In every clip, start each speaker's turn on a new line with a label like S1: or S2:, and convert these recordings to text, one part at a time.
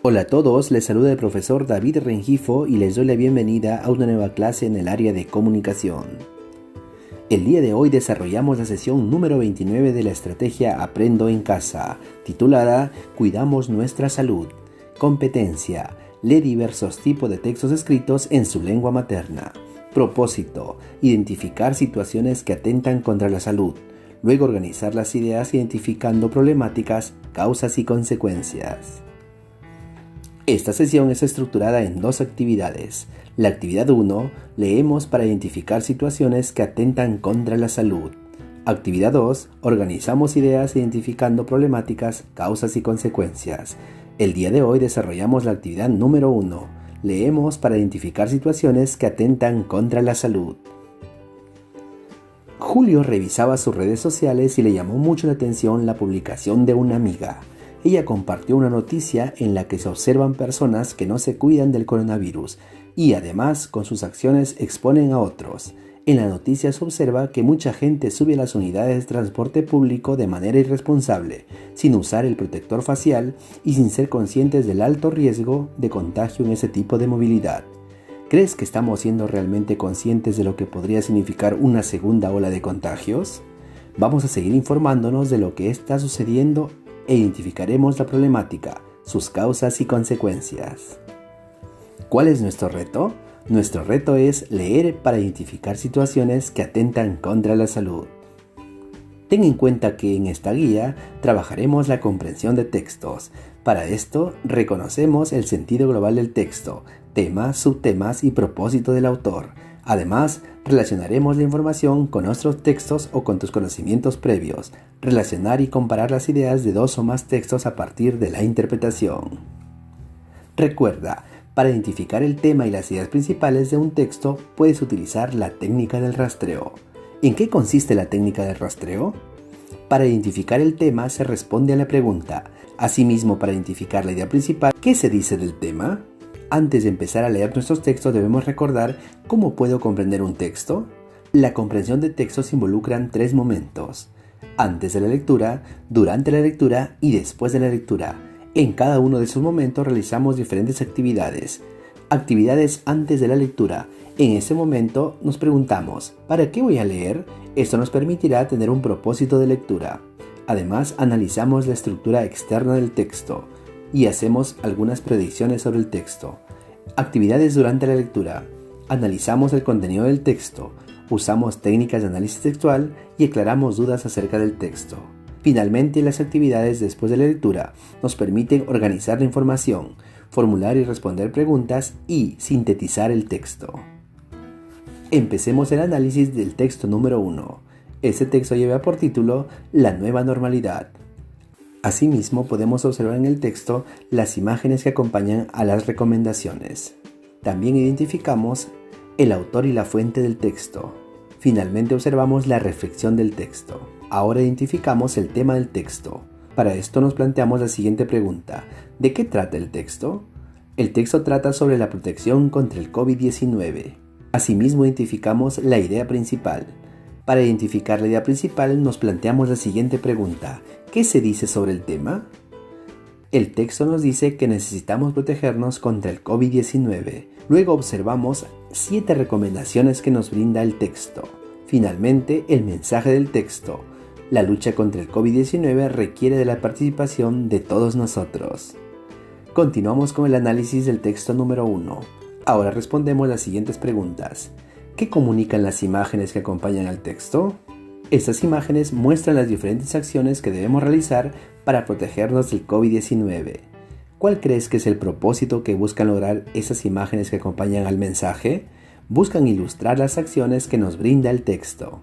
S1: Hola a todos, les saluda el profesor David Rengifo y les doy la bienvenida a una nueva clase en el área de comunicación. El día de hoy desarrollamos la sesión número 29 de la estrategia Aprendo en Casa, titulada Cuidamos nuestra salud. Competencia: lee diversos tipos de textos escritos en su lengua materna. Propósito: identificar situaciones que atentan contra la salud. Luego organizar las ideas identificando problemáticas, causas y consecuencias. Esta sesión es estructurada en dos actividades. La actividad 1, leemos para identificar situaciones que atentan contra la salud. Actividad 2, organizamos ideas identificando problemáticas, causas y consecuencias. El día de hoy desarrollamos la actividad número 1, leemos para identificar situaciones que atentan contra la salud. Julio revisaba sus redes sociales y le llamó mucho la atención la publicación de una amiga. Ella compartió una noticia en la que se observan personas que no se cuidan del coronavirus y además con sus acciones exponen a otros. En la noticia se observa que mucha gente sube a las unidades de transporte público de manera irresponsable, sin usar el protector facial y sin ser conscientes del alto riesgo de contagio en ese tipo de movilidad. ¿Crees que estamos siendo realmente conscientes de lo que podría significar una segunda ola de contagios? Vamos a seguir informándonos de lo que está sucediendo e identificaremos la problemática, sus causas y consecuencias. ¿Cuál es nuestro reto? Nuestro reto es leer para identificar situaciones que atentan contra la salud. Ten en cuenta que en esta guía trabajaremos la comprensión de textos. Para esto, reconocemos el sentido global del texto, temas, subtemas y propósito del autor. Además, relacionaremos la información con otros textos o con tus conocimientos previos. Relacionar y comparar las ideas de dos o más textos a partir de la interpretación. Recuerda, para identificar el tema y las ideas principales de un texto, puedes utilizar la técnica del rastreo. ¿En qué consiste la técnica del rastreo? Para identificar el tema se responde a la pregunta. Asimismo, para identificar la idea principal, ¿qué se dice del tema? Antes de empezar a leer nuestros textos debemos recordar cómo puedo comprender un texto. La comprensión de textos involucran tres momentos: antes de la lectura, durante la lectura y después de la lectura. En cada uno de esos momentos realizamos diferentes actividades. Actividades antes de la lectura. En ese momento nos preguntamos, ¿para qué voy a leer? Esto nos permitirá tener un propósito de lectura. Además, analizamos la estructura externa del texto y hacemos algunas predicciones sobre el texto. Actividades durante la lectura. Analizamos el contenido del texto, usamos técnicas de análisis textual y aclaramos dudas acerca del texto. Finalmente, las actividades después de la lectura nos permiten organizar la información, formular y responder preguntas y sintetizar el texto. Empecemos el análisis del texto número 1. Este texto lleva por título La nueva normalidad. Asimismo, podemos observar en el texto las imágenes que acompañan a las recomendaciones. También identificamos el autor y la fuente del texto. Finalmente observamos la reflexión del texto. Ahora identificamos el tema del texto. Para esto nos planteamos la siguiente pregunta: ¿de qué trata el texto? El texto trata sobre la protección contra el COVID-19. Asimismo identificamos la idea principal. Para identificar la idea principal nos planteamos la siguiente pregunta: ¿qué se dice sobre el tema? El texto nos dice que necesitamos protegernos contra el COVID-19. Luego observamos 7 recomendaciones que nos brinda el texto. Finalmente, el mensaje del texto: la lucha contra el COVID-19 requiere de la participación de todos nosotros. Continuamos con el análisis del texto número 1. Ahora respondemos las siguientes preguntas. ¿Qué comunican las imágenes que acompañan al texto? Estas imágenes muestran las diferentes acciones que debemos realizar para protegernos del COVID-19. ¿Cuál crees que es el propósito que buscan lograr esas imágenes que acompañan al mensaje? Buscan ilustrar las acciones que nos brinda el texto.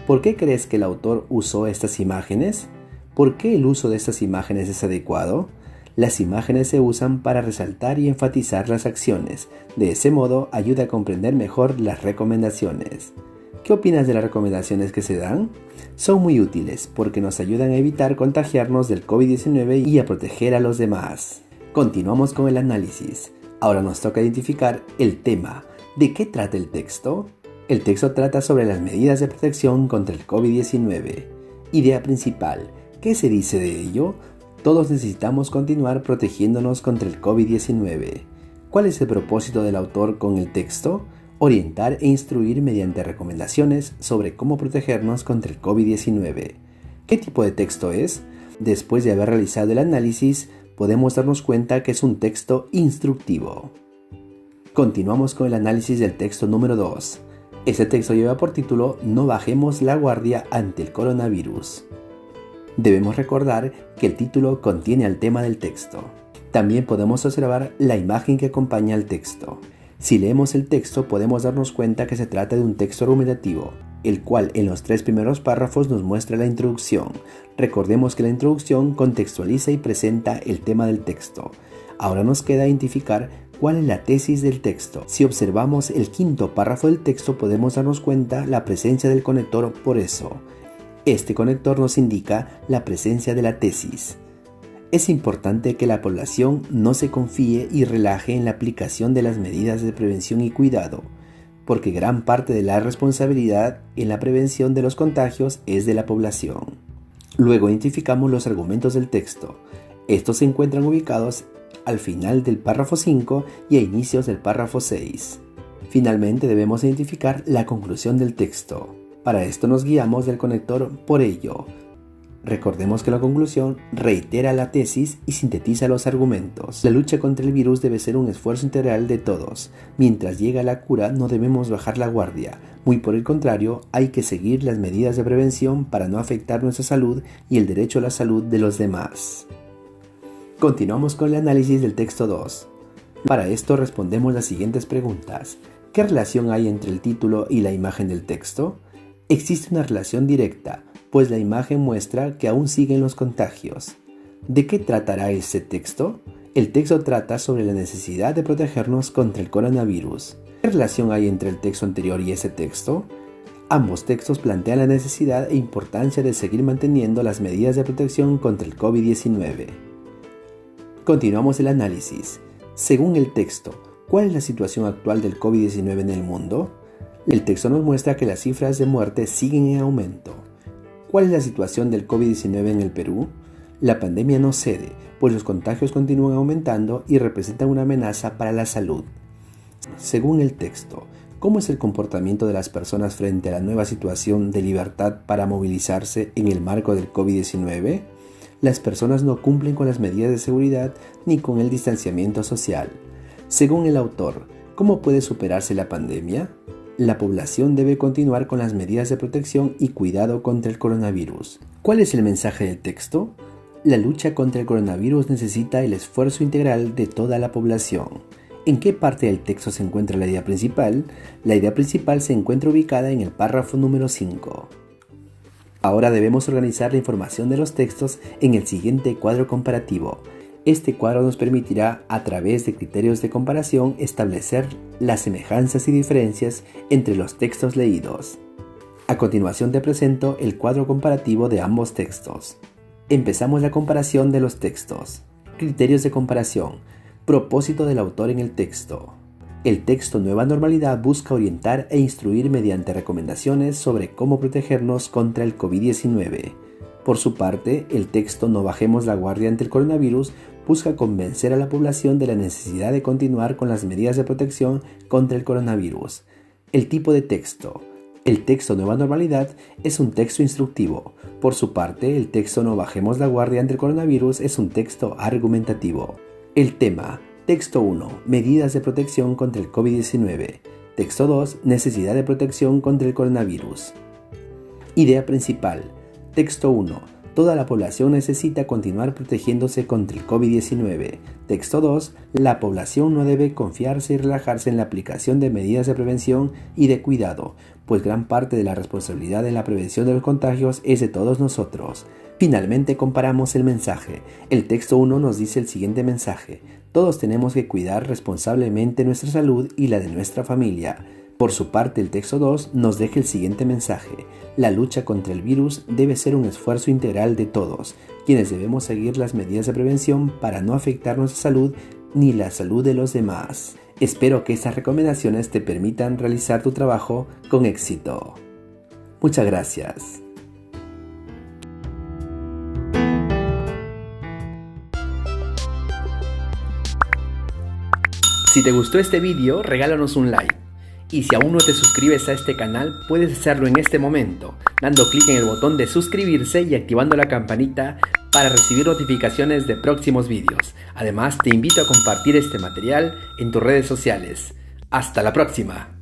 S1: ¿Por qué crees que el autor usó estas imágenes? ¿Por qué el uso de estas imágenes es adecuado? Las imágenes se usan para resaltar y enfatizar las acciones. De ese modo, ayuda a comprender mejor las recomendaciones. ¿Qué opinas de las recomendaciones que se dan? Son muy útiles porque nos ayudan a evitar contagiarnos del COVID-19 y a proteger a los demás. Continuamos con el análisis. Ahora nos toca identificar el tema. ¿De qué trata el texto? El texto trata sobre las medidas de protección contra el COVID-19. Idea principal. ¿Qué se dice de ello? Todos necesitamos continuar protegiéndonos contra el COVID-19. ¿Cuál es el propósito del autor con el texto? Orientar e instruir mediante recomendaciones sobre cómo protegernos contra el COVID-19. ¿Qué tipo de texto es? Después de haber realizado el análisis, podemos darnos cuenta que es un texto instructivo. Continuamos con el análisis del texto número 2. Este texto lleva por título No bajemos la guardia ante el coronavirus. Debemos recordar que el título contiene al tema del texto. También podemos observar la imagen que acompaña al texto. Si leemos el texto podemos darnos cuenta que se trata de un texto argumentativo, el cual en los 3 primeros párrafos nos muestra la introducción. Recordemos que la introducción contextualiza y presenta el tema del texto. Ahora nos queda identificar cuál es la tesis del texto. Si observamos el 5º párrafo del texto podemos darnos cuenta la presencia del conector por eso. Este conector nos indica la presencia de la tesis. Es importante que la población no se confíe y relaje en la aplicación de las medidas de prevención y cuidado, porque gran parte de la responsabilidad en la prevención de los contagios es de la población. Luego identificamos los argumentos del texto. Estos se encuentran ubicados al final del párrafo 5 y a inicios del párrafo 6. Finalmente debemos identificar la conclusión del texto. Para esto nos guiamos del conector por ello. Recordemos que la conclusión reitera la tesis y sintetiza los argumentos. La lucha contra el virus debe ser un esfuerzo integral de todos. Mientras llega la cura no debemos bajar la guardia. Muy por el contrario, hay que seguir las medidas de prevención para no afectar nuestra salud y el derecho a la salud de los demás. Continuamos con el análisis del texto 2. Para esto respondemos las siguientes preguntas. ¿Qué relación hay entre el título y la imagen del texto? Existe una relación directa, pues la imagen muestra que aún siguen los contagios. ¿De qué tratará este texto? El texto trata sobre la necesidad de protegernos contra el coronavirus. ¿Qué relación hay entre el texto anterior y ese texto? Ambos textos plantean la necesidad e importancia de seguir manteniendo las medidas de protección contra el COVID-19. Continuamos el análisis. Según el texto, ¿cuál es la situación actual del COVID-19 en el mundo? El texto nos muestra que las cifras de muerte siguen en aumento. ¿Cuál es la situación del COVID-19 en el Perú? La pandemia no cede, pues los contagios continúan aumentando y representan una amenaza para la salud. Según el texto, ¿cómo es el comportamiento de las personas frente a la nueva situación de libertad para movilizarse en el marco del COVID-19? Las personas no cumplen con las medidas de seguridad ni con el distanciamiento social. Según el autor, ¿cómo puede superarse la pandemia? La población debe continuar con las medidas de protección y cuidado contra el coronavirus. ¿Cuál es el mensaje del texto? La lucha contra el coronavirus necesita el esfuerzo integral de toda la población. ¿En qué parte del texto se encuentra la idea principal? La idea principal se encuentra ubicada en el párrafo número 5. Ahora debemos organizar la información de los textos en el siguiente cuadro comparativo. Este cuadro nos permitirá, a través de criterios de comparación, establecer las semejanzas y diferencias entre los textos leídos. A continuación te presento el cuadro comparativo de ambos textos. Empezamos la comparación de los textos. Criterios de comparación. Propósito del autor en el texto. El texto Nueva Normalidad busca orientar e instruir mediante recomendaciones sobre cómo protegernos contra el COVID-19. Por su parte, el texto No bajemos la guardia ante el coronavirus busca convencer a la población de la necesidad de continuar con las medidas de protección contra el coronavirus. El tipo de texto. El texto Nueva Normalidad es un texto instructivo. Por su parte, el texto No bajemos la guardia ante el coronavirus es un texto argumentativo. El tema. Texto 1. Medidas de protección contra el COVID-19. Texto 2. Necesidad de protección contra el coronavirus. Idea principal. Texto 1. Toda la población necesita continuar protegiéndose contra el COVID-19. Texto 2. La población no debe confiarse y relajarse en la aplicación de medidas de prevención y de cuidado, pues gran parte de la responsabilidad en la prevención de los contagios es de todos nosotros. Finalmente comparamos el mensaje. El texto 1 nos dice el siguiente mensaje. Todos tenemos que cuidar responsablemente nuestra salud y la de nuestra familia. Por su parte, el texto 2 nos deja el siguiente mensaje. La lucha contra el virus debe ser un esfuerzo integral de todos, quienes debemos seguir las medidas de prevención para no afectar nuestra salud ni la salud de los demás. Espero que estas recomendaciones te permitan realizar tu trabajo con éxito. Muchas gracias. Si te gustó este vídeo, regálanos un like. Y si aún no te suscribes a este canal, puedes hacerlo en este momento, dando clic en el botón de suscribirse y activando la campanita para recibir notificaciones de próximos vídeos. Además, te invito a compartir este material en tus redes sociales. ¡Hasta la próxima!